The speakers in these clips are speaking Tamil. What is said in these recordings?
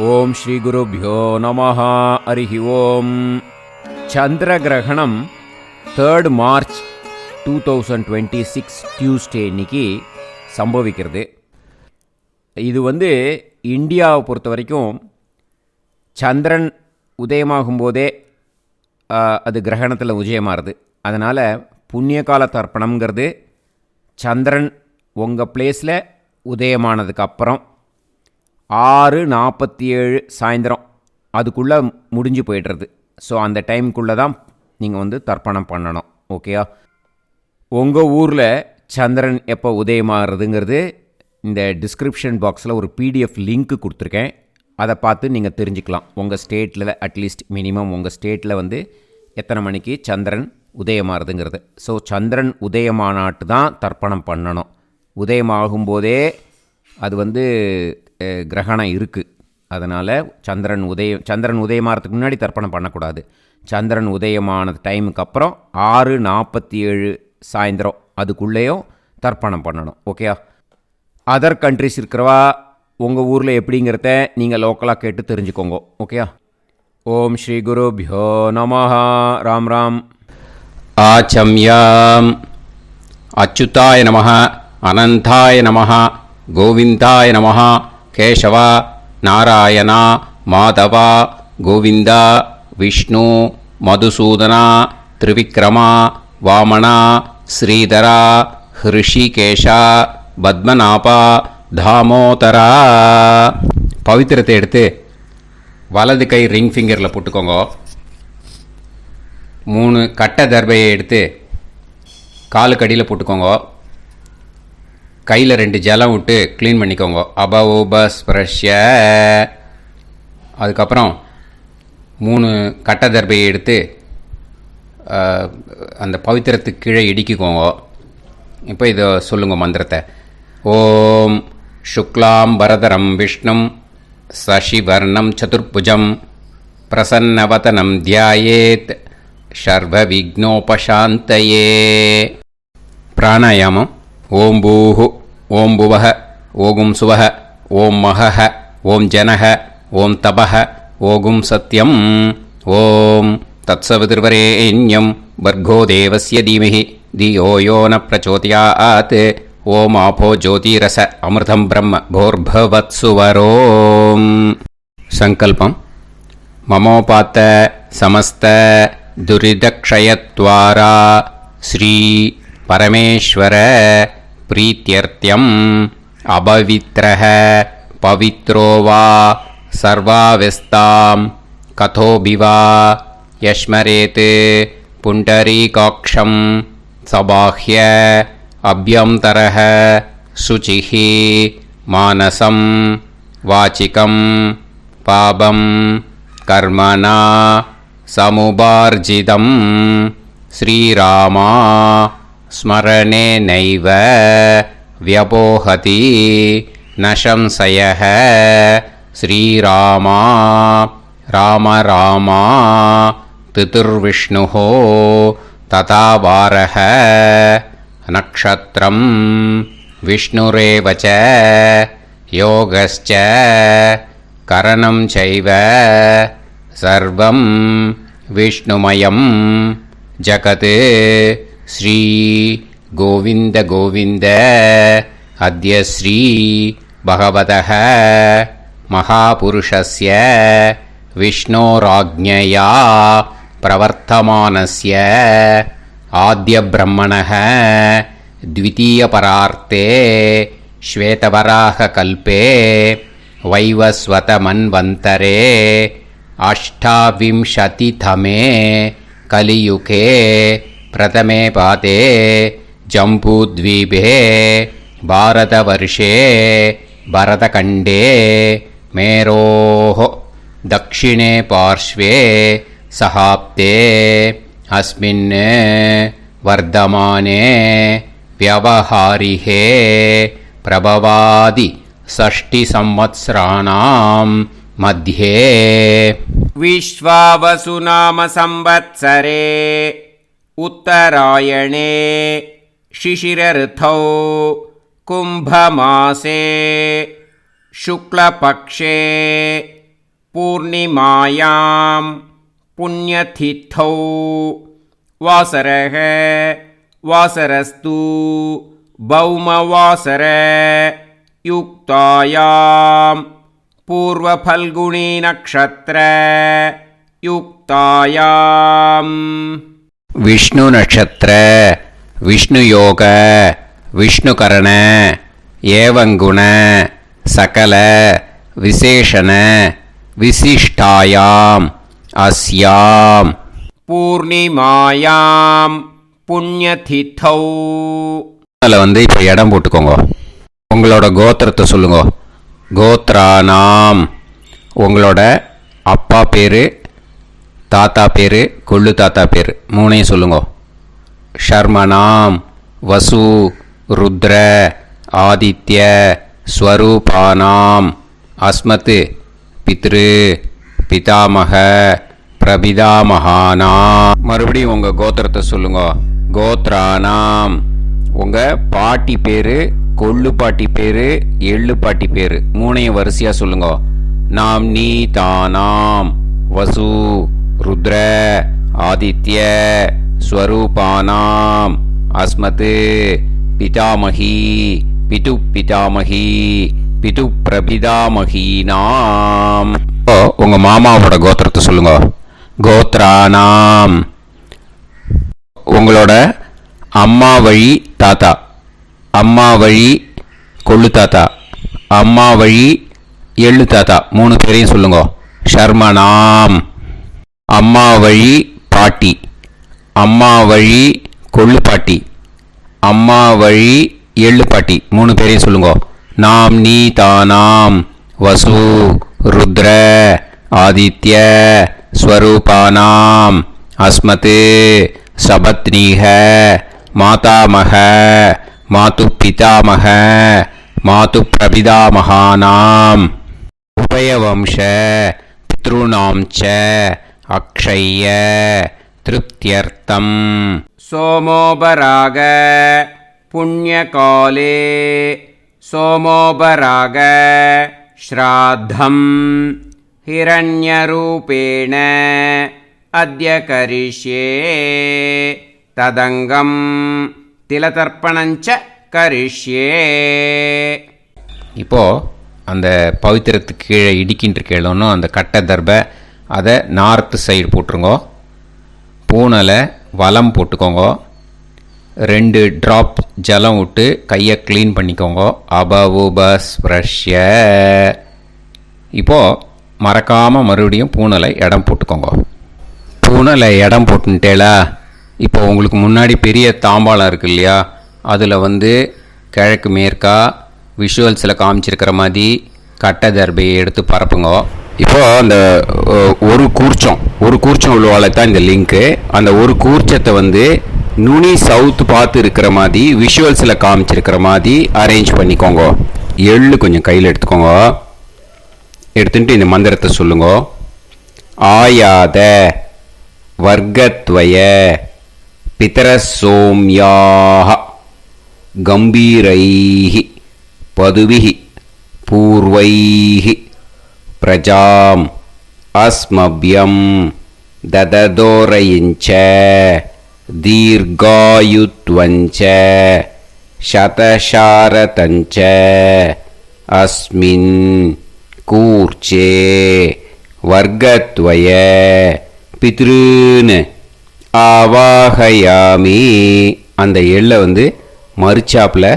ఓం శ్రీ గురుభ్యో నమః. హరి ఓం. சந்திரகிரகணம் 3rd மார்ச் 2026 டியூஸ்டே இன்னைக்கு சம்பவிக்கிறது. இது இந்தியாவை பொறுத்த வரைக்கும் சந்திரன் உதயமாகும் போதே அது கிரகணத்தில் உதயமாகுது. அதனால் புண்ணியகால தர்ப்பணம்ங்கிறது சந்திரன் உங்கள் பிளேஸில் உதயமானதுக்கப்புறம் 6:47 சாயந்தரம் அதுக்குள்ளே முடிஞ்சு போய்டுறது. ஸோ அந்த டைமுக்குள்ளே தான் நீங்கள் தர்ப்பணம் பண்ணணும். ஓகேயா? உங்கள் ஊரில் சந்திரன் எப்போ உதயமாகிறதுங்கிறது இந்த டிஸ்கிரிப்ஷன் பாக்ஸில் ஒரு பிடிஎஃப் லிங்க்கு கொடுத்துருக்கேன். அதை பார்த்து நீங்கள் தெரிஞ்சுக்கலாம். உங்கள் ஸ்டேட்டில் அட்லீஸ்ட் மினிமம் உங்கள் ஸ்டேட்டில் எத்தனை மணிக்கு சந்திரன் உதயமாகிறதுங்கிறது. ஸோ சந்திரன் உதயமானாட்டு தான் தர்ப்பணம் பண்ணணும். உதயமாகும்போதே அது கிரகணம் இருக்குது. அதனால் சந்திரன் உதயமாகிறதுக்கு முன்னாடி தர்ப்பணம் பண்ணக்கூடாது. சந்திரன் உதயமான டைமுக்கு அப்புறம் 6:47 சாயந்தரம் அதுக்குள்ளேயும் தர்ப்பணம் பண்ணணும். ஓகேயா? அதர் கண்ட்ரிஸ் இருக்கிறவா உங்கள் ஊரில் எப்படிங்கிறத நீங்கள் லோக்கலாக கேட்டு தெரிஞ்சுக்கோங்க. ஓகேயா? ஓம் ஸ்ரீ குருப்யோ நமஹ. ராம் ராம். ஆச்சம்யாம். அச்சுதாய நமஹ, அனந்தாய நமஹ, கோவிந்தாய நமஹ, கேசவா, நாராயணா, மாதவா, கோவிந்தா, விஷ்ணு, மதுசூதனா, திரிவிக்ரமா, வாமனா, ஸ்ரீதரா, ஹிருஷிகேஷா, பத்மநாபா, தாமோதரா. பவித்திரத்தை எடுத்து வலது கை ரிங் ஃபிங்கரில் போட்டுக்கோங்க. 3 கட்டை தர்பையை எடுத்து காலுக்கடியில் போட்டுக்கோங்க. கையில் 2 ஜலம் விட்டு க்ளீன் பண்ணிக்கோங்க. அபவோபஸ்பிரஷ்ய. அதுக்கப்புறம் 3 கட்டை தர்பையை எடுத்து அந்த பவித்திரத்துக்கு கீழே இடிக்கிக்கோங்க. இப்போ இதை சொல்லுங்க மந்திரத்தை. ஓம் சுக்லாம் வரதரம் விஷ்ணும் சசிவர்ணம் சதுர்புஜம் பிரசன்னவதனம் தியாயேத் சர்வ விக்னோபசாந்தயே. பிராணாயாமம். ஓம் பூஹு, ஓம் புவஹ, ஓகும் சுவஹ, ஓம் மஹஹ, ஓம் ஜனஹ, ஓம் தபஹ, ஓகும் சத்யம், ஓம் தத்சவிதுர்வரேண்யம் வர்கோ தேவஸ்ய தீமஹி தியோ யோ ந பிரச்சோதயாத். ஓம் ஆபோ ஜோதிரச அமிர்தம் பிரம்ம போர்பவத்சுவரோம். சங்கல்பம். மமோபாத்த சமஸ்த துரிதக்ஷயத்வாரா ஸ்ரீ பரமேஸ்வர பிரீத்யர்த்தியம் அபவித்ரஹ பவித்ரோ வா சர்வாவஸ்தாம் கதோபிவா யஸ்மரேத் புண்டரீகாக்ஷம் சபாஹ்ய அப்யந்தரஹ சுசிஹி மானசம் வாசிகம் பாபம் கர்மணா சமுபார்ஜிதம் ஸ்ரீராமா ஸ்மரணே நைவ வ்யபோஹதி நசம்சயஹ. ஸ்ரீராமா ராம ராமா திதிர்விஷ்ணுः ததா வாரஹ. நக்ஷத்ரம் விஷ்ணுரேவ ச யோகஸ்ச கரணம் சைவ சர்வம் விஷ்ணுமயம் ஜகத். ஸ்ரீ கோவிந்த கோவிந்த. அத்ய ஸ்ரீ பகவதः மகாபுருஷஸ்ய விஷ்ணோராஜ்ஞயா பிரவர்த்தமானஸ்ய ஆத்ய பிரம்மணः த்விதீயபரார்த்தே ஸ்வேதவராக கல்பே வைவஸ்வத மன்வந்தரே அஷ்டாவிம்சதிதமே கலியுகே பிரதமே பாதே ஜம்பூத்வீபே பாரதவர்ஷே பரதகண்டே மேரோः தக்ஷிணே பார்ஷ்வே சஹாப்தே அஸ்மின் வர்தமானே व्यवहारिहे प्रभवादि षष्टि संवत्सराणां मध्ये विश्वावसु नाम संवत्सरे उत्तरायणे शिशिरऋतौ कुम्भमासे शुक्लपक्षे பூர்ணிமாயாம் புண்ணியதித்தௌ வாசரக வாசரஸ்து பௌமவாசர யுக்தாயாம் பூர்வபல்குணி நக்ஷத்ர யுக்தாயாம் விஷ்ணு நட்சத்திர விஷ்ணு யோக விஷ்ணுகரண ஏவங்குண சகல விசேஷண விசிஷ்டாயாம் அஸ்யாம் பூர்ணிமாயாம் புண்ணியதித்தௌ. அதில் இப்போ இடம் போட்டுக்கோங்க. உங்களோட கோத்திரத்தை சொல்லுங்க. கோத்ரானாம் உங்களோட அப்பா பேர், தாத்தா பேர், கொள்ளு தாத்தா பேர் மூணையும் சொல்லுங்க. ஷர்மனாம் வசு ருத்ர ஆதித்ய ஸ்வரூபானாம் அஸ்மத் பித்ரு பிதாமக பிரபிதாமகானாம். மறுபடியும் உங்கள் கோத்திரத்தை சொல்லுங்க. கோத்ரானாம் உங்கள் பாட்டி பேர், கொள்ளு பாட்டி பேர், எள்ளு பாட்டி பேர் மூணையும் வரிசையாக சொல்லுங்க. நாம் நீ தானாம் வசு ருத்ர ஆதித்ய ஸ்வரூபானாம் அஸ்மத் பிதாமகி பிது பிதாமகி பிது பிரபிதாமகீனாம். உங்க மாமாவோட கோத்திரத்தை சொல்லுங்க. கோத்ரானாம் உங்களோட அம்மா வழி தாத்தா, அம்மா வழி கொள்ளு தாத்தா, அம்மா வழி எள்ளு தாத்தா மூணு பேரையும் சொல்லுங்க. ஷர்மனாம் அம்மா வழி பாட்டி, அம்மா வழி கொள்ளு பாட்டி, அம்மா வழி எள்ளு பாட்டி மூணு பேரையும் சொல்லுங்க. நாம் நீ தானாம் வசு ருத்ர ஆதித்ய ஸ்வரூபானாம் அஸ்மத் சபத்னீக மாதாமக மாது பிதாமக மாது பிரபிதாமகானாம் உபயவம்ச பித்ருணாம் ச அக்ஷய திருப்தியர்த்தம். சோமோபராக புண்ணியகாலே சோமோபராக ஸ்ராத்தம் ஹிரண்யரூபேண அத்ய கரிஷ்யே ததங்கம் திலதர்ப்பணஞ்ச கரிஷ்யே. இப்போது அந்த பவித்திரத்துக்கு கீழே இடிக்கின்ற கீழே அந்த கட்டை தர்பை அதை நார்த்து சைடு போட்டுருங்க. பூனலை வலம் போட்டுக்கோங்க. 2 ட்ராப் ஜலம் விட்டு கையை க்ளீன் பண்ணிக்கோங்க. அபவுபஸ்ப்ரஷ்ய. இப்போது மறக்காமல் மறுபடியும் பூனலை இடம் போட்டுக்கோங்க. பூனலை இடம் போட்டுட்டேலா. இப்போ உங்களுக்கு முன்னாடி பெரிய தாம்பாளம் இருக்கு இல்லையா, அதில் கிழக்கு மேற்கா விஷுவல்ஸில் காமிச்சிருக்கிற மாதிரி கட்டை தர்பையை எடுத்து பரப்புங்க. இப்போது அந்த ஒரு கூர்ச்சம் உள்ளவாளை தான் இந்த லிங்க்கு. அந்த ஒரு கூர்ச்சத்தை நுனி சவுத் பார்த்து இருக்கிற மாதிரி விஷுவல்ஸில் காமிச்சிருக்கிற மாதிரி அரேஞ்ச் பண்ணிக்கோங்க. எள்ளு கொஞ்சம் கையில் எடுத்துக்கோங்க. எடுத்துட்டு இந்த மந்திரத்தை சொல்லுங்க. ஆயாத வர்க்கத்வய பிதரசோம்யாக கம்பீரைஹி பதுவிஹி பூர்வைஹி பிரஜாம் அஸ்மப்யம் தததோரயிஞ்ச தீர்காயுத்வஞ்ச சதசாரதஞ்ச அஸ்மின் கூர்ச்சே வர்க்கத்வய பித்ருன்னு ஆவாகயாமி. அந்த எள்ளை மறுச்சாப்பில்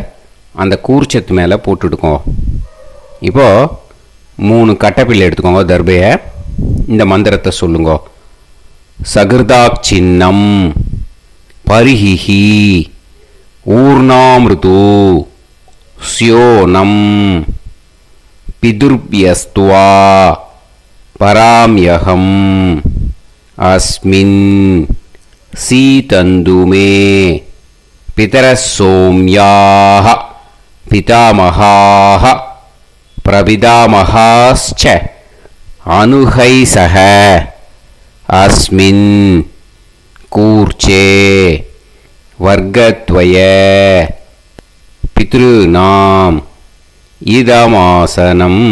அந்த கூர்ச்சத்து மேலே போட்டுடுக்கோங்க. இப்போது 3 கட்டைப்பிள்ளை எடுத்துக்கோங்க தர்பையை. இந்த மந்திரத்தை சொல்லுங்க. சகிருதாக் சின்னம் பரிஹிஹி ஊர்ணாமிருது ஸ்யோனம் பிதுர்பியஸ்துவா பராம்யகம் அஸ்மின் சீதந்துமே பிதரசோம்யாக பிதாமகாः பிரபிதாமகாश्च அனுகைசக அஸ்மின் கூர்ச்சே வர்க்கத்வய பித்ருநாம் இதமாசனம்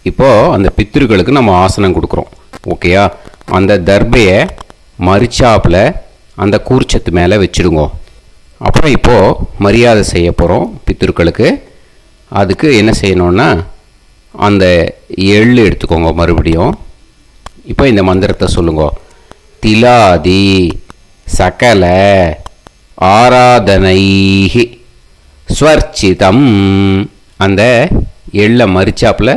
இப்போது அந்த பித்திருக்களுக்கு நம்ம ஆசனம் கொடுக்குறோம். ஓகேயா? அந்த தர்பையை மரிச்சாப்பில் அந்த கூர்ச்சத்து மேலே வச்சுடுங்க. அப்புறம் இப்போது மரியாதை செய்ய போகிறோம் பித்திருக்களுக்கு. அதுக்கு என்ன செய்யணுன்னா, அந்த எள்ளு எடுத்துக்கோங்க. மறுபடியும் இப்போ இந்த மந்திரத்தை சொல்லுங்க. திலாதி சகல ஆராதனைஹி ஸ்வர்ச்சிதம். அந்த எள்ளை மரிச்சாப்பில்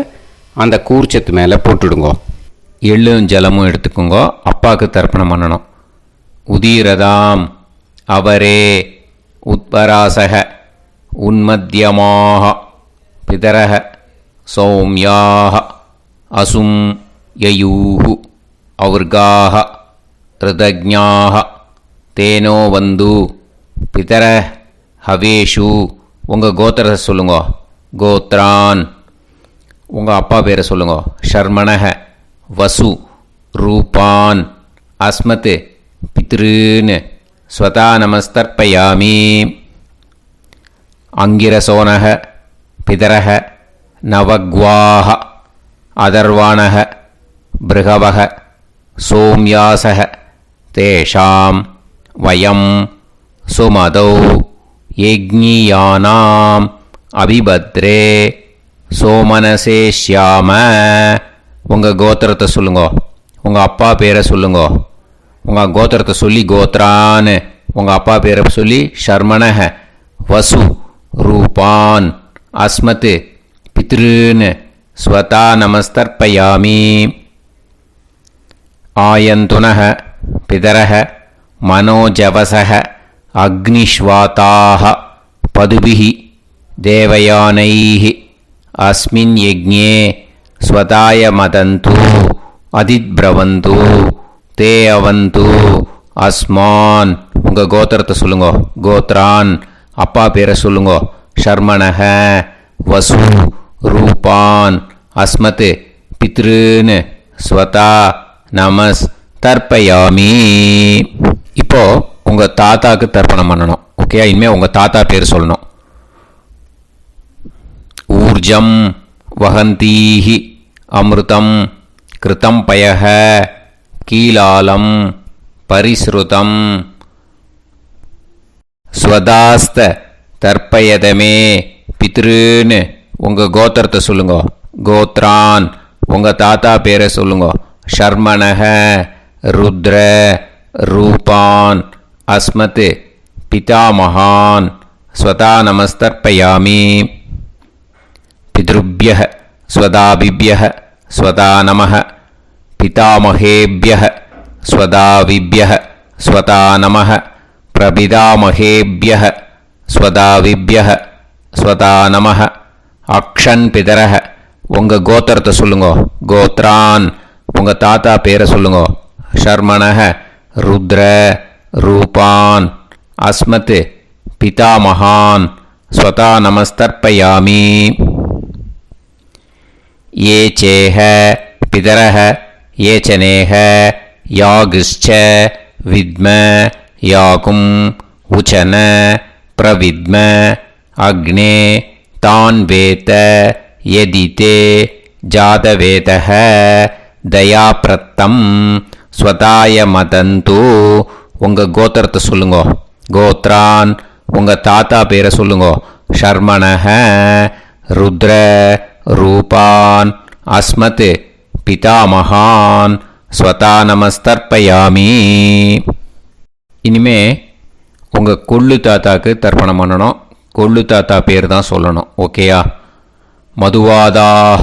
அந்த கூர்ச்சத்து மேலே போட்டுடுங்க. எள்ளும் ஜலமும் எடுத்துக்கோங்க. அப்பாவுக்கு தர்ப்பணம் பண்ணணும். உதீரதாம் அவரே உத்பராசக உன்மத்தியமாக பிதரக சௌமியாக அசும் யயூஹு அவர்காக ரிதஜ்ஞாக தேனோ வந்து பிதர ஹவேஷு. உங்கள் கோத்திரத்தை சொல்லுங்க. கோத்ரான். உங்கள் அப்பா பேரை சொல்லுங்க. ஷர்மணக வசு ரூபான் அஸ்மத் பித்ருன்னு ஸ்வதா நமஸ்தர்ப்பயாமி. அங்கிரசோனக பிதரக நவக்வாஹ அதர்வாணக பிருகவக சோம்யாசக தேஷாம் வயம் சுமதௌ யஜ்ஞியானாம் அபிபத்ரே சோமனசே ஷ்யாம. உங்கள் கோத்திரத்தை சொல்லுங்க. உங்கள் அப்பா பேரை சொல்லுங்க. உங்கள் கோத்திரத்தை சொல்லி கோத்ரான்னு, உங்கள் அப்பா பேரை சொல்லி ஷர்மணக வசு ரூபான் அஸ்மத் பித்ருன்னு ஸ்வதா நமஸ்தர்ப்பயாமி. ஆயந்துனக பிதரக மனோஜவசக அக்னிஷ்வாதாக பதுபிஹி தேவயானைஹி அஸ்மின் யஜ்ஞே ஸ்வதாய மதந்து அதித்பிரவந்து தே அவது அஸ்மான். உங்கள் கோத்திரத்தை சொல்லுங்க. கோத்ரான். அப்பா பேரை சொல்லுங்க. ஷர்மணக வசு ரூபான் அஸ்மத் பித்ருன்னு ஸ்வதா நமஸ் தர்ப்பயாமி. இப்போது உங்கள் தாத்தாவுக்கு தர்ப்பணம் பண்ணணும். ஓகே? இனிமேல் உங்கள் தாத்தா பேர் சொல்லணும். ஊர்ஜம் வஹந்தீஹி அமிர்தம் கிருதம் பயஹ கீலாலம் பரிஸ்ருதம் ஸ்வதாஸ்த தர்ப்பயதமே பித்ருன்னு. உங்கள் கோத்திரத்தை சொல்லுங்க. கோத்ரான். உங்கள் தாத்தா பேரை சொல்லுங்க. ஷர்மணக ருத்ர ரூபான் அஸ்மத் பிதாமகான் ஸ்வதா நமஸ்தர்ப்பயாமி. பித்ருப்யஹ ஸ்வதாபிப்யஹ ஸ்வதா நமः பிதாமகேப்யஹ ஸ்வதாவிப்யஹ ஸ்வதா நமः பிரபிதாமகேப்யஹ ஸ்வதாவிப்யஹ ஸ்வதா நமः. அக்ஷன் பிதரஹ. உங்கள் கோத்திரத்தை சொல்லுங்க. கோத்ரான். உங்கள் தாத்தா பேரை சொல்லுங்க. ஷர்மணக ருத்ர ரூபான் அஸ்மத் பிதாமகான் ஸ்வதா நமஸ்தர்ப்பயாமி. ये चेह पितरः ये च नेह यागश्च विद्म याकुं उचन प्रविद्म अग्ने तान् वेत यदिते जातवेतः दयाप्रत्तं स्वताय मदन्तु. உங்கள் கோத்திரத்தை சொல்லுங்க. கோத்ரான். உங்கள் தாத்தா பேரை சொல்லுங்க. ஷர்மணக ருத்ர ரூபான் அஸ்மத் பிதாமகான் ஸ்வதா நமஸ்தர்ப்பயாமி. இனிமே உங்கள் கொள்ளு தாத்தாக்கு தர்ப்பணம் பண்ணணும். கொள்ளு தாத்தா பேர் தான் சொல்லணும். ஓகேயா? மதுவாதாக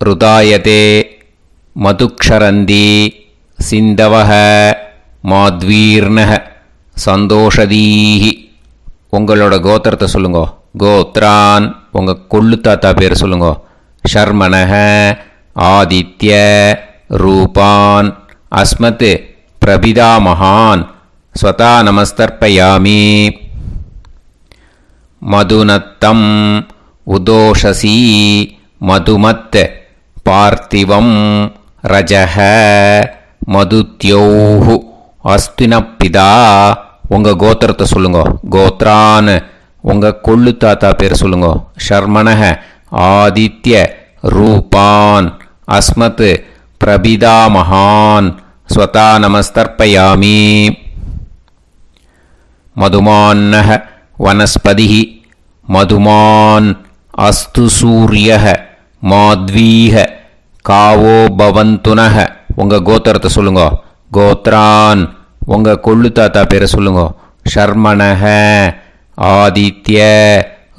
ருதாயதே மதுக்ஷரந்தி சிந்தவஹ மாத்வீர்ணஹ சந்தோஷதீஹி. உங்களோட கோத்திரத்தை சொல்லுங்க. கோத்ரான். உங்கள் கொள்ளு தாத்தா பேர் சொல்லுங்க. ஷர்மணக ஆதித்ய ரூபான் அஸ்மத் பிரபிதாமகான் ஸ்வதா நமஸ்தர்ப்பயாமி. மதுநத்தம் உதோஷசி மதுமத் பார்த்திவம் ரஜஹ மதுத்யோஹு அஸ்தினப்பிதா. உங்கள் கோத்திரத்தை சொல்லுங்க. கோத்ரான். உங்கள் கொள்ளு தாத்தா பேர் சொல்லுங்க. ஷர்மணக ஆதித்ய रूपान् अस्मत् प्रपितामहान् स्वता नमस्तर्पयामि मधुमान्नः वनस्पतिः मधुमान् अस्तु सूर्यः माध्वीः कावो भवन्तुनः உங்கள் கோத்திரத்தை சொல்லுங்க. கோத்ரான் உங்கள் கொள்ளு தாத்தா பேரை சொல்லுங்க. ஷர்மணஹ ஆதித்ய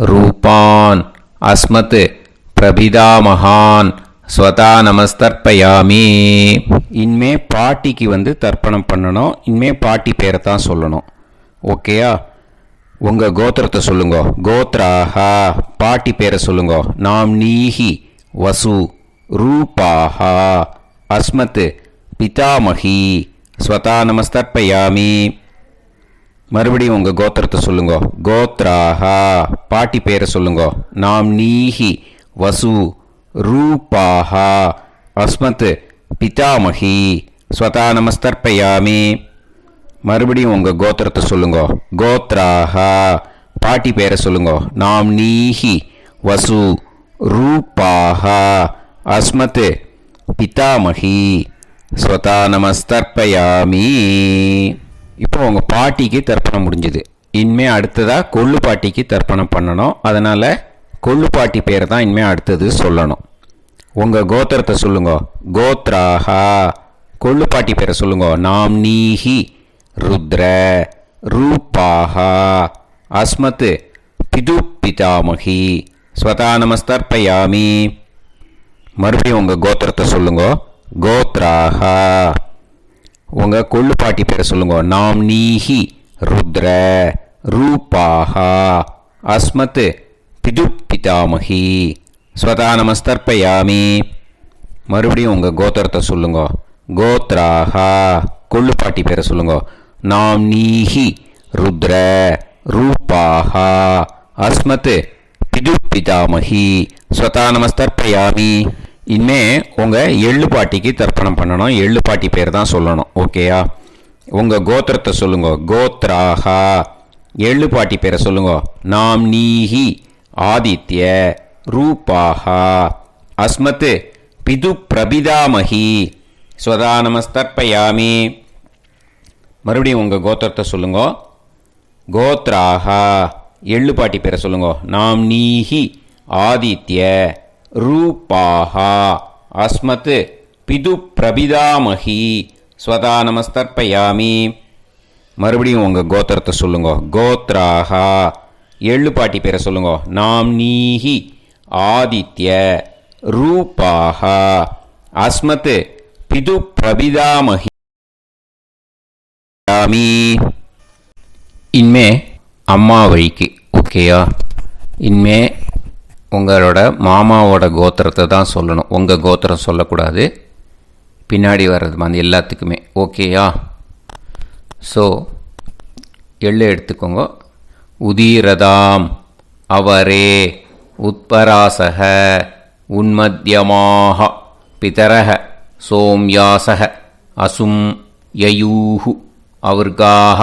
ரூபான் அஸ்மத் பிரபிதாமகான் ஸ்வதா நமஸ்தர்ப்பயாமி. இனிமே பாட்டிக்கு தர்ப்பணம் பண்ணணும். இனிமே பாட்டி பேரை தான் சொல்லணும். ஓகேயா? உங்கள் கோத்திரத்தை சொல்லுங்க. கோத்ராஹா பாட்டி பேரை சொல்லுங்க. நாம் நீஹி வசு ரூபாஹா அஸ்மத் பிதாமகி ஸ்வதா நமஸ்தர்ப்பயாமி. மறுபடியும் உங்கள் கோத்திரத்தை சொல்லுங்க. கோத்ராஹா பாட்டி பேரை சொல்லுங்க. நாம் நீஹி வசு ரூபாஹா அஸ்மத் பிதாமகி ஸ்வதா நமஸ்தர்ப்பயாமி. மறுபடியும் உங்கள் கோத்திரத்தை சொல்லுங்க. கோத்ராஹா பாட்டி பேரை சொல்லுங்க. நாம் நீஹி வசு ரூபாஹா அஸ்மத் பிதாமகி ஸ்வதா நமஸ்தர்ப்பயாமி. இப்போ உங்கள் பாட்டிக்கு தர்ப்பணம் முடிஞ்சுது. இனிமே அடுத்ததாக கொள்ளு பாட்டிக்கு தர்ப்பணம் பண்ணணும். அதனால் கொள்ளு பாட்டி பேரை தான் இனிமேல் அடுத்தது சொல்லணும். உங்கள் கோத்திரத்தை சொல்லுங்க. கோத்ராஹா கொள்ளு பாட்டி பேரை சொல்லுங்க. நாம் நீஹி ருத்ர ரூபாஹா அஸ்மத் பிது பிதாமகி ஸ்வதா நமஸ்தர்ப்பயாமி. மறுபடியும் உங்கள் கோத்திரத்தை சொல்லுங்க. கோத்ராஹா உங்கள் கொள்ளு பாட்டி பேரை சொல்லுங்க. நாம் நீஹி ருத்ர ரூபாஹா அஸ்மத் பிது பிதாமகி ஸ்வதா நமஸ்தர்ப்பயாமி. மறுபடியும் உங்கள் கோத்திரத்தை சொல்லுங்க. கோத்ராஹா கொள்ளு பாட்டி பேரை சொல்லுங்க. நாம் நீஹி ருத்ர ரூபாஹா அஸ்மத் பிது பிதாமகி ஸ்வதா நமஸ்தர்ப்பயாமி. இனிமே உங்கள் எள்ளு பாட்டிக்கு தர்ப்பணம் பண்ணணும். எள்ளு பாட்டி பேர் தான் சொல்லணும். ஓகேயா? உங்கள் கோத்திரத்தை சொல்லுங்க. கோத்ராஹா எள்ளு பாட்டி பேரை சொல்லுங்க. நாம் நீஹி ஆதித்ய ரூபாஹா அஸ்மத் பிது பிரபிதாமகி ஸ்வதா நமஸ்தர்ப்பயாமி. மறுபடியும் உங்கள் கோத்திரத்தை சொல்லுங்க. கோத்ராஹா எள்ளு பாட்டி பேரை சொல்லுங்க. நாம் நீஹி ஆதித்ய ரூபாஹா அஸ்மத் பிது பிரபிதாமகி ஸ்வதா நமஸ்தர்ப்பயாமி. மறுபடியும் உங்கள் கோத்திரத்தை சொல்லுங்க. கோத்ராஹா எள்ளு பாட்டி பேரை சொல்லுங்க. நாம் நீஹி ஆதித்ய ரூபாஹா அஸ்மத் பிது பிரபிதாமகி. இனிமே அம்மா வழிக்கு. ஓகேயா? இனிமே உங்களோட மாமாவோட கோத்திரத்தை தான் சொல்லணும். உங்கள் கோத்திரம் சொல்லக்கூடாது. பின்னாடி வர்றது மாதிரி எல்லாத்துக்குமே. ஓகேயா? ஸோ எள்ளு எடுத்துக்கோங்க. உதீரதாம் அவரே உத்பராசக உன்மத்யமாக பிதரக சோம்யாசக அசும் யயூஹு அவர்காக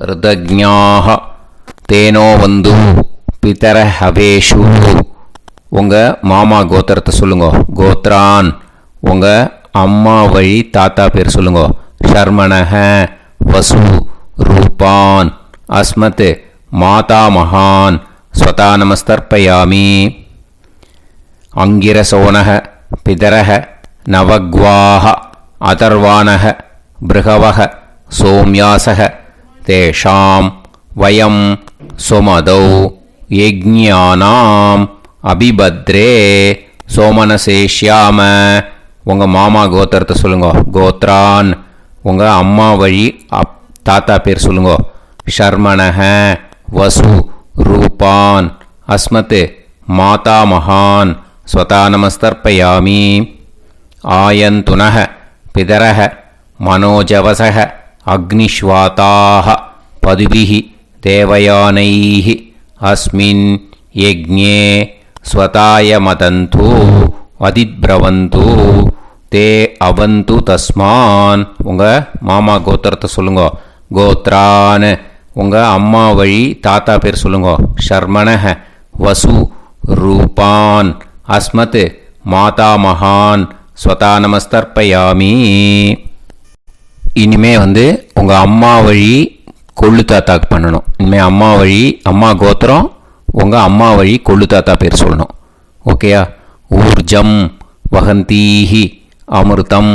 ருதஜ்ஞாக தேனோ வந்து பிதர ஹவேஷு. உங்கள் மாமா கோத்திரத்தை சொல்லுங்க. கோத்ரான் உங்கள் அம்மா வழி தாத்தா பேர் சொல்லுங்க. ஷர்மணஹ வசு ரூபான் அஸ்மத் மாதாமகான் ஸ்வதா நமஸ்தர்ப்பயாமி. அங்கிரசோனஹ பிதரஹ நவக்வாஹ அதர்வானஹ பிருகவஹ சோம்யாசஹ தேஷாம் வயம் சுமதௌ யஜ்ஞானாம் அபிபத்ரே சோமனசேஷ்யாம. உங்கள் மாமா கோத்திரத்தை சொல்லுங்க. கோத்ரான் உங்கள் அம்மா வழி தாத்தா பேர் சொல்லுங்க. ஷர்மணஹ வசு ரூபான் அஸ்மத் மாதாமகான் ஸ்வதா நமஸ்தர்ப்பயாமி. ஆயந்துனஹ பிதரஹ மனோஜவசஹ அக்னிஷ்வாதாஹ பதுபிஹி தேவயானைஹி அஸ்மின் யஜ்ஞே ஸ்வதாய மதந்து அதிப்ரவந்து தே அவந்து தஸ்மான். உங்கள் மாமா கோத்திரத்தை சொல்லுங்க. கோத்ரான் உங்கள் அம்மா வழி தாத்தா பேர் சொல்லுங்க. ஷர்மணஹ வசு ரூபான் அஸ்மத் மாதாமகான் ஸ்வதா நமஸ்தர்ப்பயாமி. இனிமே உங்கள் அம்மா வழி கொள்ளு தாத்தாக்கு பண்ணணும். இனிமேல் அம்மா வழி, அம்மா கோத்திரம், உங்கள் அம்மா வழி கொள்ளு தாத்தா பேர் சொல்லணும். ஓகேயா? ஊர்ஜம் வகந்தீஹி அமிர்தம்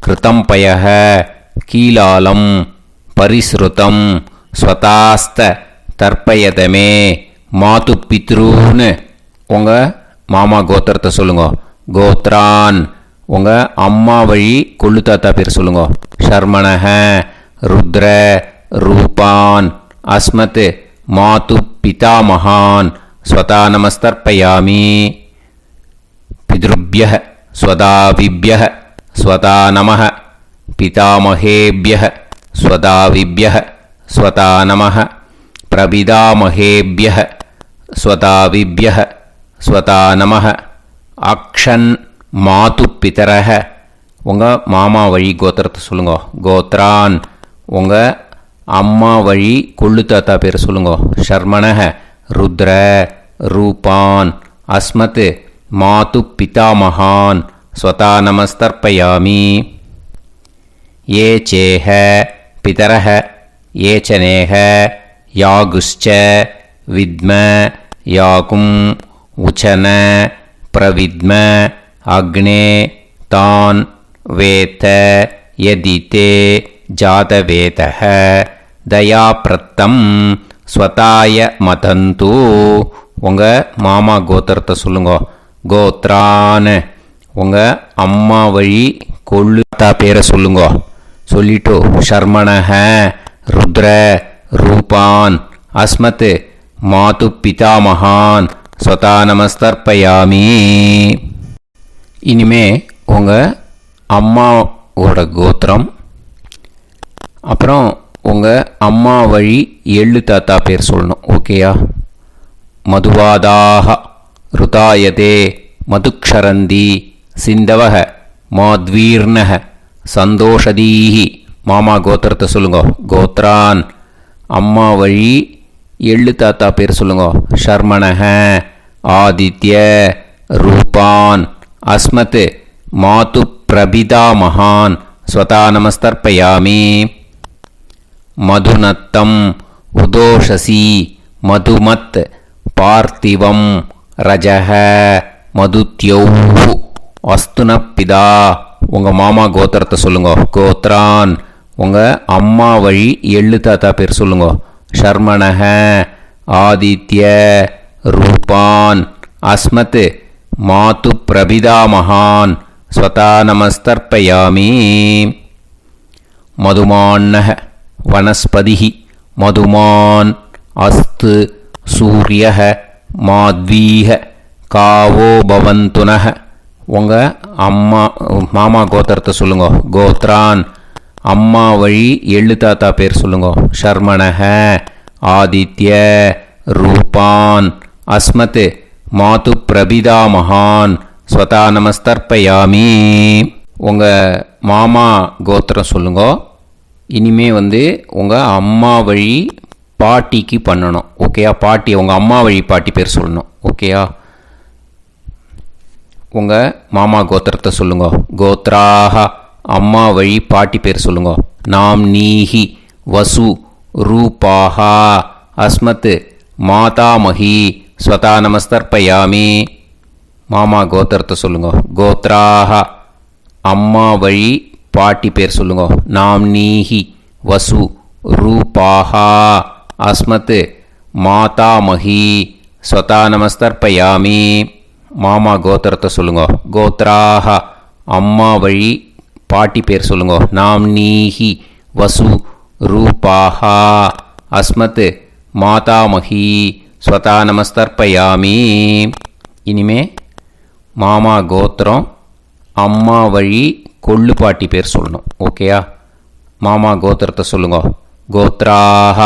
கிருதம் பயஹ கீலாலம் பரிஸ்ருதம் ஸ்வதாஸ்த தர்ப்பயதமே மாது பித்ருன்னு உங்கள் மாமா கோத்திரத்தை சொல்லுங்க. கோத்ரான் உங்கள் அம்மா வழி கொள்ளு தாத்தா பேர் சொல்லுங்க. ஷர்மணஹ ருத்ர ரூபான் அஸ்மத் மாது பிதாமகான் ஸ்வதா நமஸ்தர்ப்பயாமி. பித்ருப்யஹ ஸ்வதாவிப்யஹ ஸ்வதா நமஹ பிதாமகேப்யஹ ஸ்வதாவிப்யஹ ஸ்வதா நமஹ பிரபிதாமகேப்யஹ ஸ்வதாவிப்யஹ ஸ்வதா நமஹ. அக்ஷன் மாது பிதரஹ உங்கள் மாமா வழி கோத்திரத்தை சொல்லுங்க. கோத்ரான் உங்கள் அம்மா வழி கொள்ளு தாத்தா பேர் சொல்லுங்க. ஷர்மணஹ ருத்ர ரூபான் அஸ்மத் மாது பிதாமகான் ஸ்வதா நமஸ்தர்ப்பயாமி. ஏ சேஹ பிதரஹ ஏச்சனேஹ யாகுஷ்ச வித்ம யாகும் உச்சன பிரவித்ம அக்னே தான் வேத யதிதே ஜாதவேதஹ தயாப்ரத்தம் ஸ்வதாய மதந்து உங்கள் மாமா கோத்திரத்தை சொல்லுங்க. கோத்ரான் உங்கள் அம்மா வழி கொள்ளு தாத்தா பேரை சொல்லுங்க. சொல்லிட்டு ஷர்மணஹ ருத்ர ரூபான் அஸ்மத் மாது பிதாமகான் ஸ்வதா நமஸ்தர்ப்பயாமி. இனிமே உங்கள் அம்மாவோட கோத்திரம், அப்புறம் உங்கள் அம்மா வழி எள்ளு தாத்தா பேர் சொல்லணும். ஓகேயா? மதுவாதாக ருதாயதே மதுக்ஷரந்தி சிந்தவக மாத்வீர்ணக சந்தோஷதீஹி மாமா கோத்திரத்தை சொல்லுங்க. கோத்ரான் அம்மா வழி எள்ளு தாத்தா பேர் சொல்லுங்க. ஷர்மணஹ ஆதித்ய ரூபான் அஸ்மத் மாது பிரபிதாமகான் ஸ்வதா நமஸ்தர்ப்பயாமி. மதுநத்தம் உதோஷசி மதுமத் பார்த்திவம் ரஜஹ மதுத்யௌஹு அஸ்துனப்பிதா உங்கள் மாமா கோத்திரத்தை சொல்லுங்க. கோத்ரான் உங்கள் அம்மா வழி எள்ளு தாத்தா பேர் சொல்லுங்க. ஷர்மணஹ ஆதித்ய ரூபான் அஸ்மத் மாது பிரபிதாமகான் ஸ்வதா நமஸ்தர்ப்பயாமி. மதுமான்னஹ வனஸ்பதிஹி மதுமான் அஸ்து சூரியஹ மாத்வீஹ காவோ பவந்துனஹ உங்கள் மாமா கோத்திரத்தை சொல்லுங்க. கோத்ரான் அம்மா வழி எள்ளு தாத்தா பேர் சொல்லுங்க. ஷர்மணஹ ஆதித்ய ரூபான் அஸ்மத் மாது பிரபிதாமகான் ஸ்வதா நமஸ்தர்ப்பயாமி. உங்கள் மாமா கோத்திரம் சொல்லுங்க. இனிமே உங்கள் அம்மா வழி பாட்டிக்கு பண்ணணும். ஓகேயா? பாட்டி உங்கள் அம்மா வழி பாட்டி பேர் சொல்லணும். ஓகேயா? உங்கள் மாமா கோத்திரத்தை சொல்லுங்க. கோத்ராக அம்மா வழி பாட்டி பேர் சொல்லுங்க. நாம் நீஹி வசு ரூபாஹா அஸ்மத் மாதாமகி ஸ்வதா நமஸ்தர்ப்பயாமி. மாமா கோத்திரத்தை சொல்லுங்க. கோத்ராக அம்மா வழி பாட்டி பேர் சொல்லுங்க. நாம் நீஹி வசு ரூபாஹா அஸ்மத் மாதாமகி ஸ்வதா நமஸ்தர்ப்பயாமி. மாமா கோத்திரத்தை சொல்லுங்க. கோத்ராக அம்மா வழி பாட்டி பேர் சொல்லுங்க. நாம் நீஹி வசு ரூபாஹா அஸ்மத் மாதாமகி ஸ்வதா நமஸ்தர்ப்பயாமி. இனிமே மாமா கோத்திரம் அம்மா வழி கொள்ளு பாட்டி பேர் சொல்லணும். ஓகேயா? மாமா கோத்திரத்தை சொல்லுங்க. கோத்ராக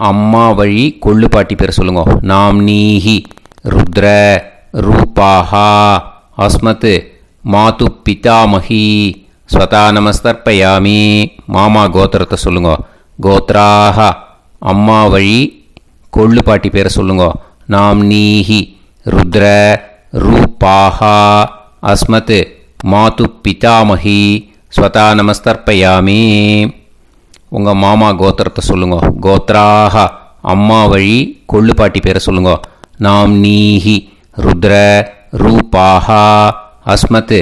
அம்மா வழி கொள்ளு பாட்டி பேர் சொல்லுங்க. நாம் நீஹி ருத்ர ரூபாஹா அஸ்மத் மாது பிதாமகி ஸ்வதா நமஸ்தர்ப்பயாமி. மாமா கோத்திரத்தை சொல்லுங்க. கோத்ராக அம்மா வழி கொள்ளு பாட்டி பேரை சொல்லுங்க. நாம் நீஹி ருத்ர रूपाः अस्मत् मातुः पितामही स्वता நமஸ்தர்ப்பயாமி. உங்கள் மாமா கோத்திரத்தை சொல்லுங்க. கோத்ராக அம்மா வழி கொள்ளுப்பாட்டி பேரை சொல்லுங்க. நாம் நீஹி ருத்ர ரூபாக அஸ்மத்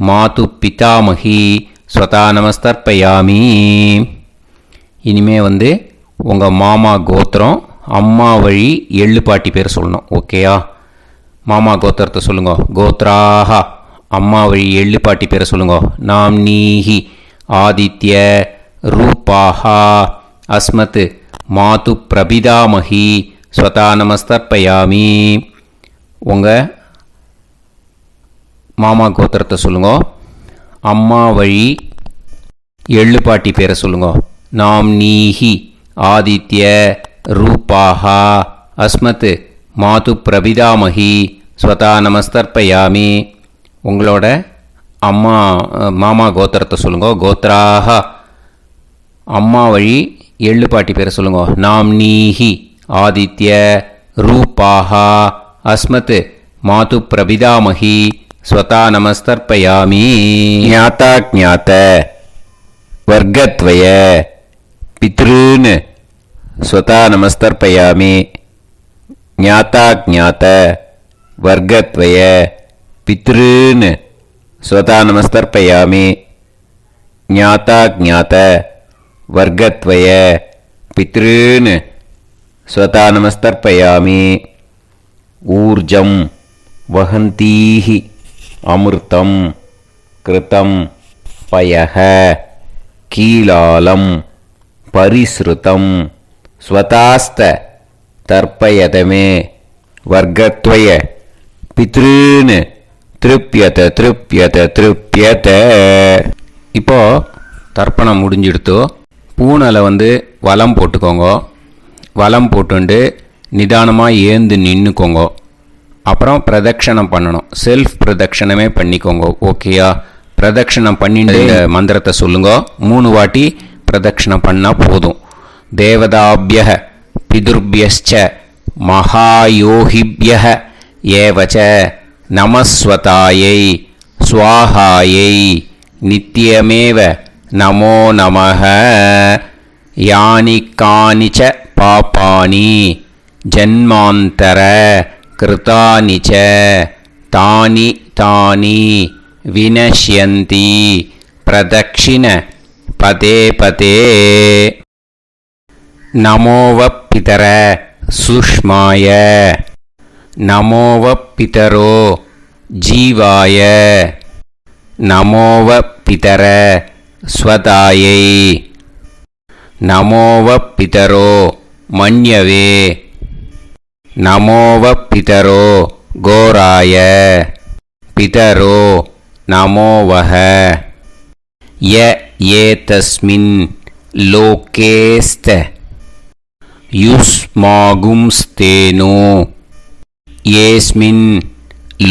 மாது பிதாமகி ஸ்வதா நமஸ்தர்ப்பயாமி. இனிமே உங்கள் மாமா கோத்திரம் அம்மா வழி எள்ளுப்பாட்டி பேர் சொல்லணும். ஓகேயா? மாமா கோத்திரத்தை சொல்லுங்க. கோத்ராக அம்மா வழி எள்ளுப்பாட்டி பேரை சொல்லுங்க. நாம் நீஹி ஆதித்ய ரூபாக அஸ்மத் மாது பிரபிதாமகி ஸ்வதா நமஸ்தர்ப்பயாமி. உங்கள் மாமா கோத்திரத்தை சொல்லுங்க. அம்மா வழி எள்ளுப்பாட்டி பேரை சொல்லுங்க. நாம் நீஹி ஆதித்ய ரூபாக அஸ்மத் மாது பிரபிதாமகி ஸ்வதா நமஸ்தர்ப்பயாமி. உங்களோட மாமா கோத்திரத்தை சொல்லுங்க. கோத்ராக அம்மா வழி எள்ளுப்பாட்டி பேரை சொல்லுங்க. நாம் நீஹி ஆதித்ய ரூபாக அஸ்மத் மாது பிரபிதாமகி ஸ்வதா நமஸ்தர்ப்பயாமி. ஞாதா ஞாத வர்க்கத்வய பித்ருன் ஸ்வதா நமஸ்தர்ப்பயாமி. ஞாதா ஞாத வர்க்கத்வய பித்ருன் ஸ்வதா நமஸ்தர்ப்பயாமி. ஞாதா ஞாத வர்க்கத்வய பித்ருன் ஸ்வதா நமஸ்தர்ப்பயாமி. ஊர்ஜம் வஹந்தீஹி அமிர்தம் கிருதம் பயஹ கீலாலம் பரிஸ்ருதம் ஸ்வதாஸ்த தர்ப்பயதமே வர்க்கத்வய பித்ருன் திருப்யத திருப்யத திருப்யத. இப்போ தர்ப்பணம் முடிஞ்சிடுத்தோ. பூனலை வலம் போட்டுக்கோங்க. வலம் போட்டுண்டு நிதானமாக ஏந்து நின்றுக்கோங்க. அப்புறம் பிரதட்சணம் பண்ணணும். செல்ஃப் பிரதட்சணமே பண்ணிக்கோங்க. ஓகேயா? பிரதட்சணம் பண்ணிட்டு மந்திரத்தை சொல்லுங்க. 3 வாட்டி பிரதட்சணம் பண்ணால் போதும். தேவதாபிய பிதுர்பியஸ்ச மகாயோகிபிய ஏவச்ச நமஸ்வதாயை ஸ்வாஹாயை நித்யமேவ நமோ நமஹ. யானி கானிச்ச பாபானி ஜன்மாந்தர கிருதானி ச தானி தானி வினஷ்யந்தி பிரதக்ஷிண பதே பதே. நமோவ பிதர சுஷ்மாய நமோவ பிதரோ ஜீவாய நமோவ பிதர ஸ்வதாயை நமோவ பிதரோ மன்யவே நமோவ பிதரோ கோராய பிதரோ நமோவஹ. ய ஏதஸ்மின் லோகேஸ்த யுஸ்மாகும்ஸ்தேனோ ஏஸ்மின்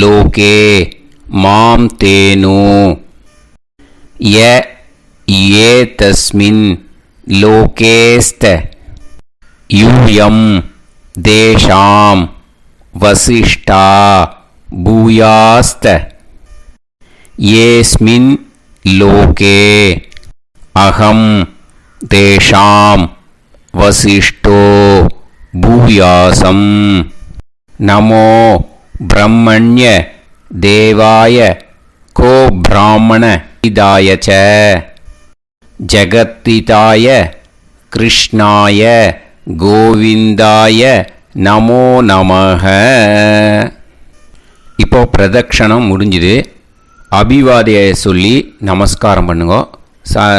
லோகே மாம் தேனோ. ய ஏதஸ்மின் லோகேஸ்த யூயம் தேஷாம் வசிஷ்டா பூயாஸ்த. ஏஸ்மின் லோகே அகம் தேஷாம் வசிஷ்டோ பூயாசம். நமோ பிரம்மண்ய தேவாய கோ பிராமண இதாய ச ஜகத்திதாய கிருஷ்ணாய கோவிந்தாய நமோ நமஹ. இப்போ பிரதட்சணம் முடிஞ்சுது. அபிவாதியை சொல்லி நமஸ்காரம் பண்ணுங்க.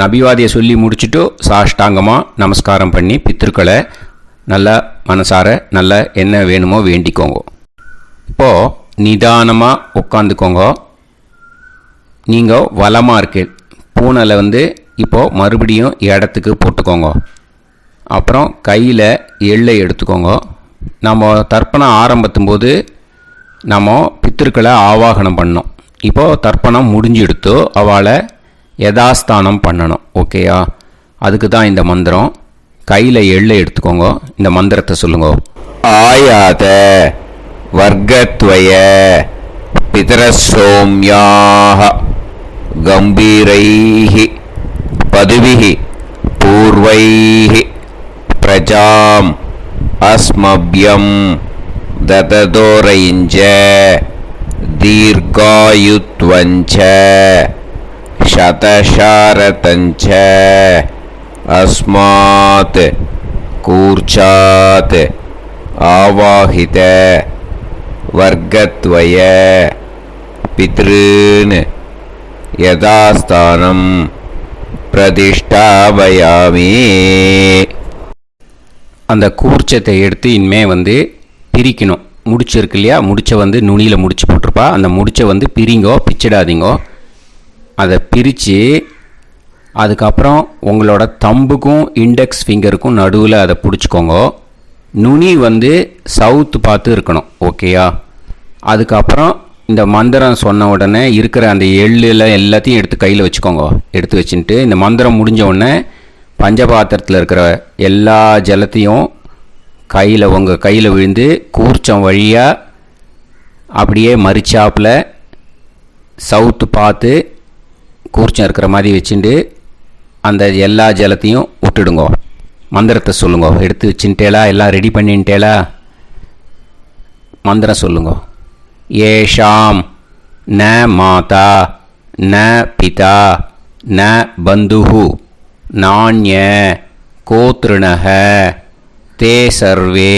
அபிவாதியை சொல்லி முடிச்சுட்டு சாஷ்டாங்கமாக நமஸ்காரம் பண்ணி பித்ருக்களை நல்லா மனசார நல்லா என்ன வேணுமோ வேண்டிக்கோங்க. இப்போது நிதானமாக உட்காந்துக்கோங்க. நீங்கள் வலமாக இருக்கு. பூனலை இப்போது மறுபடியும் இடத்துக்கு போட்டுக்கோங்க. அப்புறம் கையில் எள்ளை எடுத்துக்கோங்க. நம்ம தர்ப்பணம் ஆரம்பித்தும்போது நம்ம பித்திருக்களை ஆவாகனம் பண்ணோம். இப்போது தர்ப்பணம் முடிஞ்செடுத்தோ அவளை யதாஸ்தானம் பண்ணணும். ஓகேயா? அதுக்கு தான் இந்த மந்திரம். கையில் எள்ளை எடுத்துக்கோங்க. இந்த மந்திரத்தை சொல்லுங்க. ஆயாத வர்க்கத்வய पितरसौम्याः गम्भीरैः पदुभिः पूर्वैः प्रजाम् अस्मभ्यं ददतोरयिञ्च दीर्घायुत्वञ्च शतशारतञ्च अस्मात् कूर्चात् आवाहित वर्गत्वय पितॄन् यथास्थानं प्रतिष्ठापयामि. அந்த கூர்ச்சத்தை எடுத்து இனிமே பிரிக்கணும். முடிச்சு இருக்கு இல்லையா, முடிச்சை நுனியில் முடிச்சு போட்டிருப்பா. அந்த முடிச்சை பிரிங்கோ, பிச்சிடாதீங்கோ. அதை பிரித்து அதுக்கப்புறம் உங்களோட தம்புக்கும் இண்டெக்ஸ் ஃபிங்கருக்கும் நடுவில் அதை பிடிச்சிக்கோங்க. நுனி சவுத்து பார்த்து இருக்கணும். ஓகேயா? அதுக்கப்புறம் இந்த மந்திரம் சொன்ன உடனே இருக்கிற அந்த எள்ளில் எல்லாத்தையும் எடுத்து கையில் வச்சுக்கோங்க. எடுத்து வச்சுட்டு இந்த மந்திரம் முடிஞ்ச உடனே பஞ்சபாத்திரத்தில் இருக்கிற எல்லா ஜலத்தையும் உங்கள் கையில் விழுந்து கூர்ச்சம் வழியாக அப்படியே மறிச்சாப்பில் சவுத்து பார்த்து கூர்ச்சம் இருக்கிற மாதிரி வச்சுட்டு அந்த எல்லா ஜலத்தையும் விட்டுடுங்கோ. மந்திரத்தை சொல்லுங்க. எடுத்து வச்சுட்டேலா? எல்லாம் ரெடி பண்ணிட்டேலா? மந்திரம் சொல்லுங்க. ஏஷாம் ந மாதா ந பிதா ந பந்துஹு நாண்ய கோத்ருணஹ தே சர்வே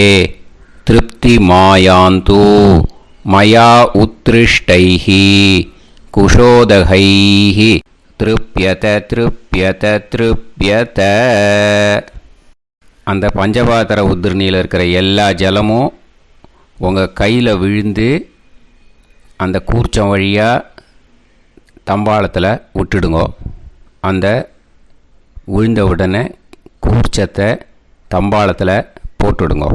திருப்தி மாயாந்து மயா உத்ருஷ்டைஹி குஷோதகைஹி திருப்யத திருப்யத திருப்யத. அந்த பஞ்சபாத்திர உதிரணியில் இருக்கிற எல்லா ஜலமும் உங்கள் கையில் விழுந்து அந்த கூர்ச்சம் வழியாக தம்பாளத்தில் விட்டுடுங்கோ. அந்த விழுந்த உடனே கூர்ச்சத்தை தம்பாளத்தில் போட்டுடுங்க.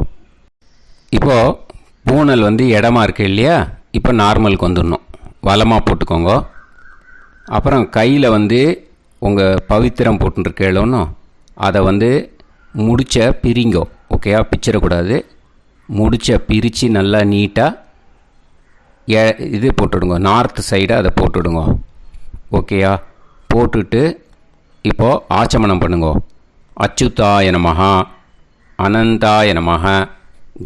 இப்போது பூனல் இடமா இருக்கு இல்லையா, இப்போ நார்மலுக்கு வந்துடணும். வலமாக போட்டுக்கோங்க. அப்புறம் கையில் உங்கள் பவித்திரம் போட்டுருக்கேளோன்னு அதை முடிச்ச பிரிங்கோ. ஓகேயா? பிச்சிடக்கூடாது. முடிச்ச பிரித்து நல்லா நீட்டாக இது போட்டுடுங்க. நார்த் சைடு அதை போட்டுடுங்க. ஓகேயா? போட்டுட்டு இப்போது ஆச்சமனம் பண்ணுங்க. அச்சுதாய நமஹ, அனந்தாய நமஹ,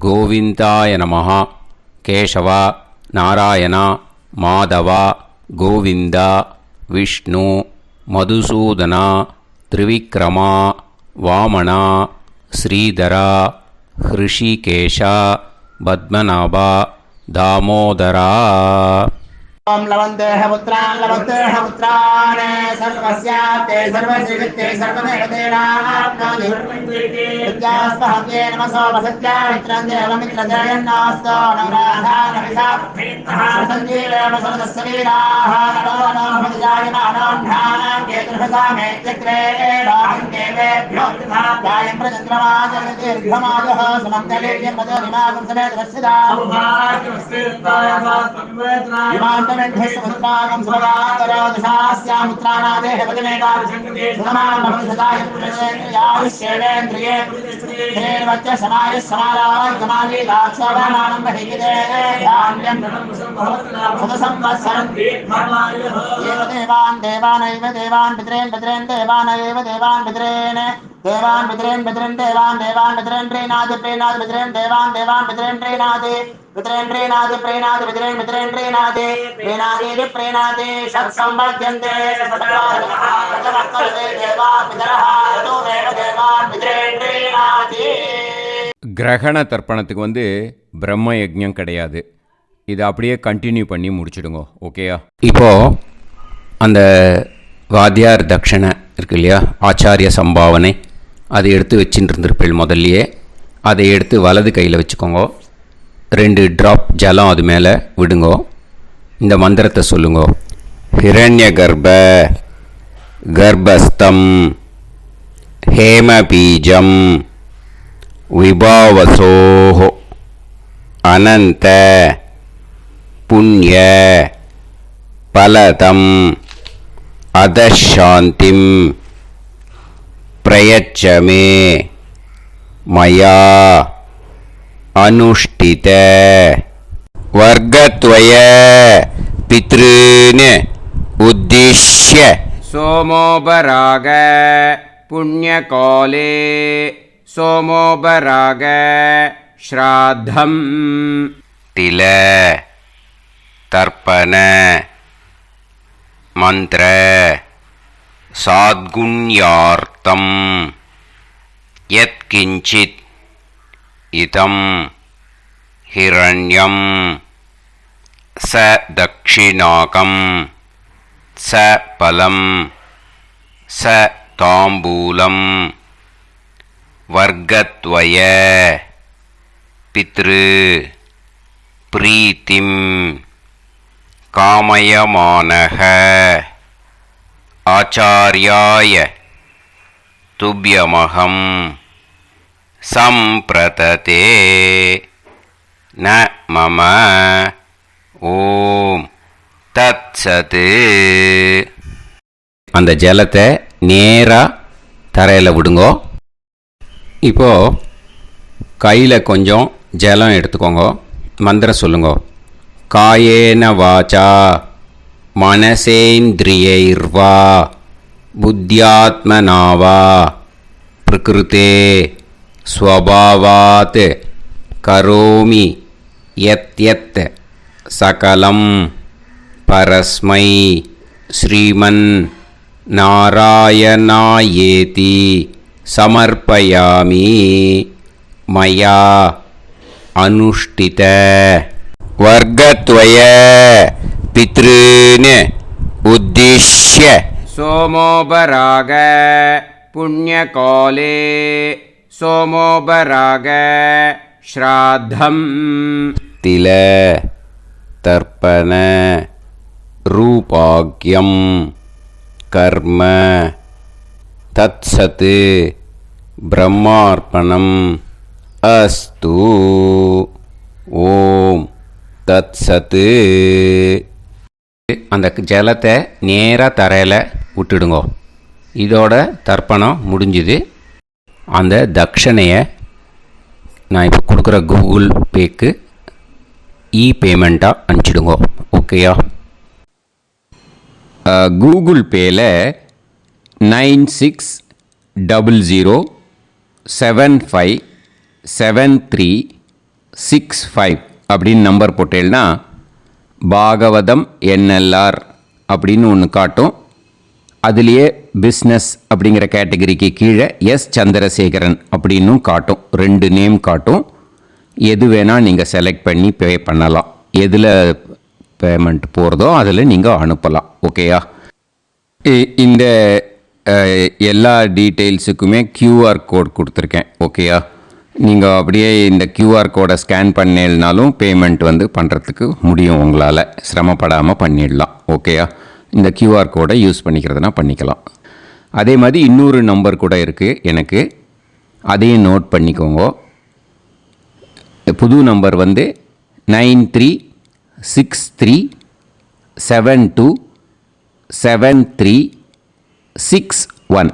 கோவிந்தாய நமஹ, கேசவா, நாராயணா, மாதவா, கோவிந்தா, விஷ்ணு, மதுசூதனா, திரிவிக்ரமா, வாமனா, ஸ்ரீதரா, ஹிருஷிகேஷா, பத்மநாபா, தாமோதரா. ओम लवन्तेह पुत्रान् लवन्तेह पुत्रान् सर्वस्याते सर्वश्रीवित्ते सर्वदेवतेनाप्नोति विद्यास्पहव्ये नमसो वसत्या मित्रं देवमित्रजयन्नास्तो नवराधानविषाः सञ्जीवेम समदस्सवीराः नमो नमः जायमानोऽन्धानां केतुर्भसामे चक्रे राजन्देवेभ्यो गायं प्रचन्द्रमाजलदीर्घमायुः समन्तलेयं मदोनिमागं समेत वत्सदा इमान्तमेध्यस्वपुत्रागं सुभगान्तरादशास्यामुत्राणादेह पतिमेकाभिषङ्कृते सुधमानमभिषदाय पुरुषेन्द्रियाविश्येवेन्द्रिये धेर्वच्च समायः समाराय कमाली दाक्षावानानं बहिगिदे धान्यं सुदसंवत्सरं एव देवान् देवान् पितरेन् पितरेन् देवानैव देवान् पितरेन् देवान् पितरेन् पितरेन् देवान् पितरेन् प्रीणाति प्रीणाति पितरेन् देवान् पितरेन् प्रीणाति पितरेन् प्रीणाति प्रीणाति पितरेन् प्रीणाति प्रीणाति प्रीणाति षट्संवर्ध्यन्ते सततमक्कलते देवान् पितरः ततोमेव देवान् पितरेन् प्रीणाति. கிரகண தர்ப்பணத்துக்கு பிரம்ம யஜ்ஞம் கிடையாது. இதை அப்படியே கண்டினியூ பண்ணி முடிச்சுடுங்க. ஓகேயா? இப்போது அந்த வாத்தியார் தட்சணை இருக்கு இல்லையா, ஆச்சாரிய சம்பாவனை, அதை எடுத்து வச்சுட்டு இருந்திருப்பேள் முதல்லையே. அதை எடுத்து வலது கையில் வச்சுக்கோங்க. 2 ட்ராப் ஜலம் அது மேலே விடுங்கோ. இந்த மந்திரத்தை சொல்லுங்கோ. ஹிரண்ய கர்ப்ப கர்ப்பஸ்தம் ஹேமபீஜம் விபாவசோஹோ அனந்த புண்ணிய பலதம் அதசாந்திம் பிரயச்சமே மயா அனுஷ்டித. वर्गत्वय पितॄन् उद्दिश्य सोमोपराग पुण्यकाले सोमोपराग श्राद्धं तिल तर्पण मंत्र साद्गुण्यार्थं यत्किंचित् इदं हिरण्यं स दक्षिणाकं स फलं स ताम्बूलं वर्गत्वय पितृ प्रीतिं कामयमानः आचार्याय तुभ्यमहं सम्प्रतते न मम ஓம் தத்சது. அந்த ஜலத்தை நேராக தரையில் விடுங்கோ. இப்போது கையில் கொஞ்சம் ஜலம் எடுத்துக்கோங்க. மந்திரம் சொல்லுங்க. காயேன வாச்சா மனசேந்திரியைர்வா புத்தியாத்மனாவா பிரகிருதே ஸ்வபாவாத் கரோமி யத் சகலம் பரஸ்மை ஸ்ரீமன் நாராயணாயேதி சமர்ப்பயாமி மயா அனுஷ்டித வர்கத்வய பித்ருன் உத்திஷ்ய सोमोपराग पुण्यकाले सोमोपराग श्राद्धं तिल तर्पण रूपाग्यम कर्म तत्सत् ब्रह्मार्पणम् अस्तु. ஓம் தத்சத். அந்த ஜலத்தை நேராக தரையில் விட்டுடுங்க. இதோட தர்ப்பணம் முடிஞ்சுது. அந்த தட்சணையை நான் இப்போ கொடுக்குற கூகுள் பேக்கு பேமெண்ட்டாக அனுப்பிச்சிடுங்க. ஓகேயா? கூகுள் பேயில் 9600757365 அப்படின்னு நம்பர் போட்டேன்னா பாகவதம் NLR அப்படின்னு ஒன்று காட்டும். அதுலேயே பிஸ்னஸ் அப்படிங்கிற கேட்டகரிக்கு கீழே எஸ் சந்திரசேகரன் அப்படின்னும் காட்டும். 2 நேம் காட்டும். எது வேணால் நீங்கள் செலக்ட் பண்ணி பே பண்ணலாம். எதில் பேமெண்ட் போகிறதோ அதில் நீங்கள் அனுப்பலாம். ஓகேயா? இந்த எல்லா டீட்டெயில்ஸுக்குமே QR கோட் கொடுத்துருக்கேன். ஓகேயா? நீங்கள் அப்படியே இந்த QR கோடை ஸ்கேன் பண்ணேன்னாலும் பேமெண்ட் பண்ணுறதுக்கு முடியும். உங்களால் சிரமப்படாமல் பண்ணிடலாம். ஓகேயா? இந்த QR கோடை யூஸ் பண்ணிக்கிறதுனா பண்ணிக்கலாம். அதே மாதிரி இன்னொரு நம்பர் கூட இருக்குது எனக்கு. அதையும் நோட் பண்ணிக்கோங்க. புது நம்பர் 9363727361.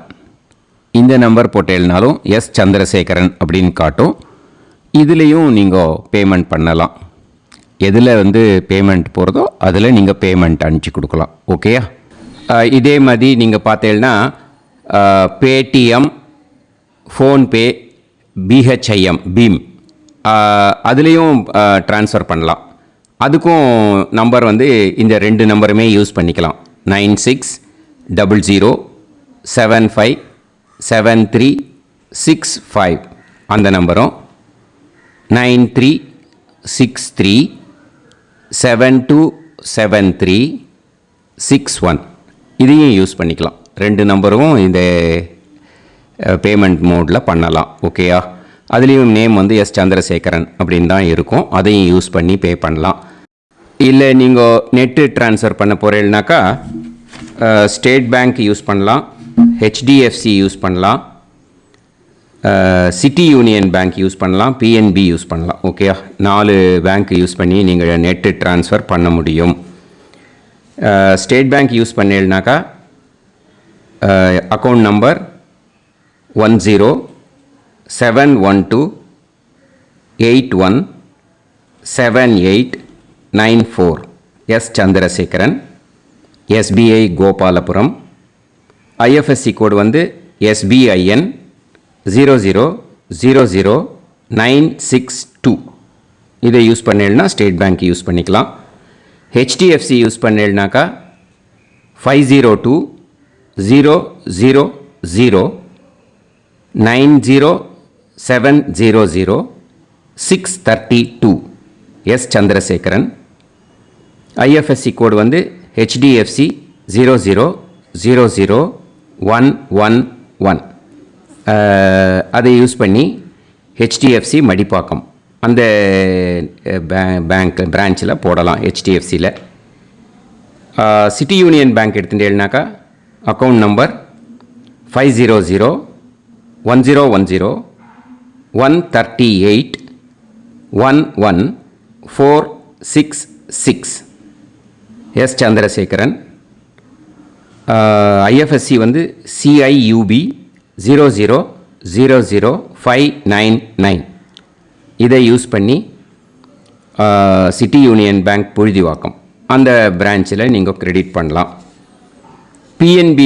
இந்த நம்பர் போட்டேல்னாலும் எஸ் சந்திரசேகரன் அப்படின்னு காட்டும். இதுலேயும் நீங்கள் பேமெண்ட் பண்ணலாம். எதில் பேமெண்ட் போகிறதோ அதில் நீங்கள் பேமெண்ட் அனுப்பிச்சி கொடுக்கலாம். ஓகேயா? இதே மாதிரி நீங்கள் பார்த்தேன்னா பேடிஎம், ஃபோன்பே, பிஹெச்ஐஎம், பீம் அதுலேயும் ட்ரான்ஸ்ஃபர் பண்ணலாம். அதுக்கும் நம்பர் இந்த 2 நம்பருமே யூஸ் பண்ணிக்கலாம். 9600757365 அந்த நம்பரும் 9363727361 இதையும் யூஸ் பண்ணிக்கலாம். 2 நம்பரும் இந்த பேமெண்ட் மோடில் பண்ணலாம். ஓகேயா? அதுலேயும் நேம் எஸ் சந்திரசேகரன் அப்படின்னு தான் இருக்கும். அதையும் யூஸ் பண்ணி பே பண்ணலாம். இல்லை நீங்கள் நெட்டு ட்ரான்ஸ்ஃபர் பண்ண போகிறீங்கனாக்கா ஸ்டேட் பேங்க் யூஸ் பண்ணலாம், HDFC யூஸ் பண்ணலாம், சிட்டி யூனியன் பேங்க் யூஸ் பண்ணலாம், PNB யூஸ் பண்ணலாம். ஓகேயா? 4 பேங்க் யூஸ் பண்ணி நீங்கள் நெட்டு ட்ரான்ஸ்ஃபர் பண்ண முடியும். ஸ்டேட் பேங்க் யூஸ் பண்ணீங்கனாக்கா account number 1071281787 94 S Chandrasekaran, SBI Gopalapuram. IFSC code வந்து SBIN 0000962. இதை யூஸ் பண்ணேன்னா ஸ்டேட் பேங்க் யூஸ் பண்ணிக்கலாம். HDFC யூஸ் பண்ணேன்னாக்கா 5020090700 எஸ் சந்திரசேகரன். ஐஎஃப்எஸ்சி கோடு வந்து HDFC 0000111. அதை யூஸ் பண்ணி HDFC மடிப்பாக்கம் அந்த பேங்க் பிரான்ச்சில் போடலாம். HDFCயில் சிட்டி யூனியன் பேங்க் எடுத்துட்டேன்னாக்கா account number 5001010381146 S Chandrasekaran. IFSC வந்து CIUB 0000599. இதை யூஸ் பண்ணி சிட்டி யூனியன் பேங்க் புழுதிவாக்கம் அந்த பிரான்ச்சில் நீங்கள் கிரெடிட் பண்ணலாம். PNB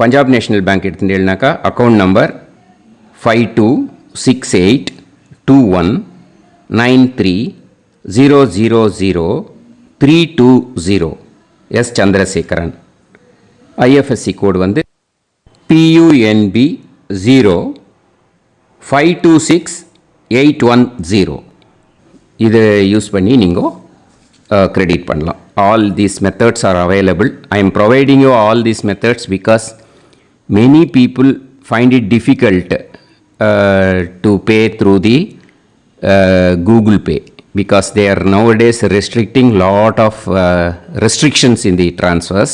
பஞ்சாப் நேஷ்னல் பேங்க் எடுத்துட்டேன்னாக்கா account number 52682193000320 S Chandrasekaran. IFSC code வந்து PUNB 0526810. இதை யூஸ் பண்ணி நீங்கள் கிரெடிட் பண்ணலாம். All these methods are available. I am providing you all these methods because many people find it difficult to pay through the Google Pay because they are nowadays restricting lot of restrictions in the transfers.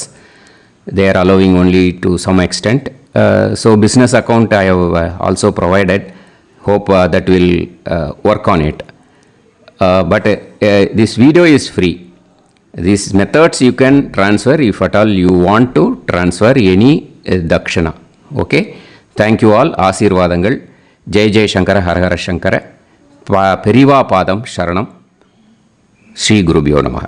They are allowing only to some extent. So business account I have also provided. Hope that will work on it. But this video is free. These methods you can transfer if at all you want to transfer any dakshana. Okay. Thank you all. ஆசீர்வாதங்கள். ஜெய் ஜெய் சங்கர ஹரஹர சங்கர. பெரிவா பாதம் சரணம். ஸ்ரீ குருபியோ நமஹ.